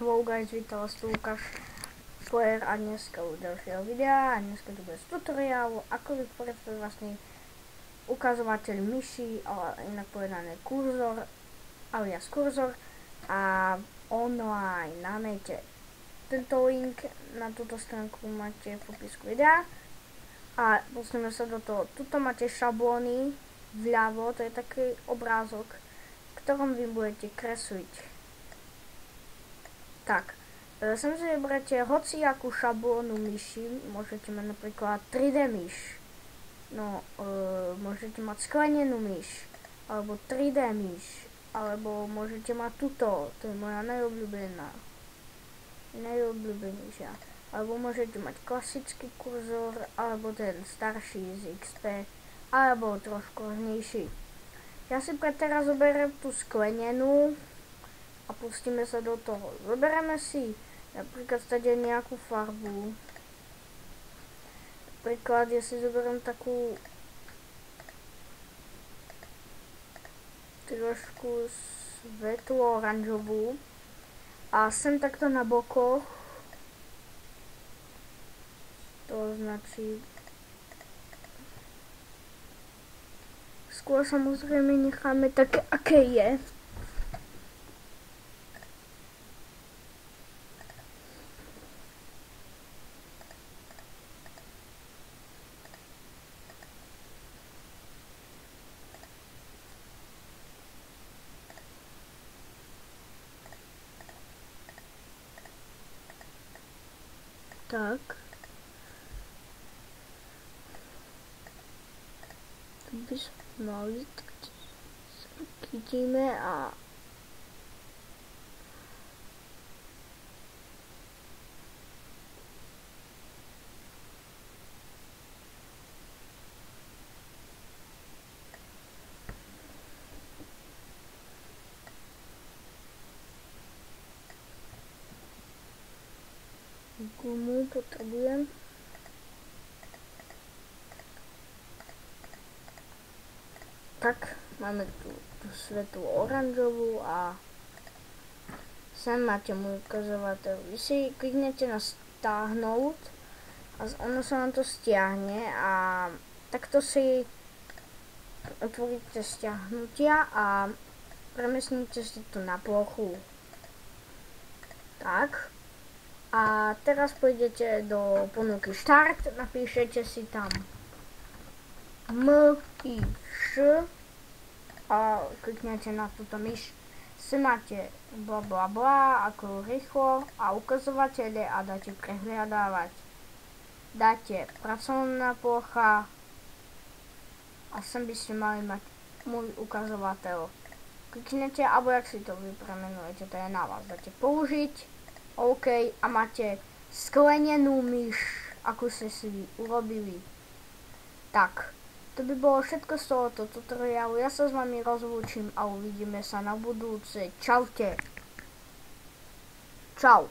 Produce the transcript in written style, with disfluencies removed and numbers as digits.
Hello guys, vítam vás tu Lukáš Player a dneska u ďalšieho videa a dneska tu bude z tutoriálu, ako vytvoriť vlastný ukazovateľ myši, ale inak povedané kurzor, alias kurzor a online na nete. Tento link na túto stránku máte v popisku videa a pustíme sa do toho. Tuto máte šablóny vľavo, to je taký obrázok, ktorom vy budete kresliť. Tak, sem si vyberete hociakú šablónu myši, môžete mať napríklad 3D myš, no, môžete mať sklenenú myš, alebo 3D myš, alebo môžete mať túto, to je moja najobľúbenejšia, alebo môžete mať klasický kurzor, alebo ten starší z XP, alebo trošku hrnejší. Ja si pre teraz zoberiem tú sklenenú a pustíme sa do toho. Zoberieme si napríklad stade nejakú farbu. Napríklad ja si zoberiem takú trošku svetlo oranžovú a sem takto na bokoch, to značí, skôr samozrejme necháme také, aké je. Tak. Tu by sme mali, tak chytíme a gumu potrebujem. Tak, máme tú svetlú oranžovú a sem máte môj ukazovateľ. Vy si kliknete na stáhnuť a ono sa nám to stiahne a takto si otvoríte stiahnutia a premiestnite si to na plochu. Tak. A teraz pôjdete do ponuky Štart, napíšete si tam myš a kliknete na túto myš. Si máte bla bla bla, ako rýchlo a ukazovatele a dáte prehľadávať. Dáte pracovná plocha a sem by ste mali mať môj ukazovateľ. Kliknete, alebo jak si to vy premenujete, to je na vás. Dáte použiť. OK, a máte sklenenú myš, ako ste si urobili. Tak, to by bolo všetko z tohoto tutoriálu. Ja sa s vami rozlúčim a uvidíme sa na budúce. Čaute. Čau.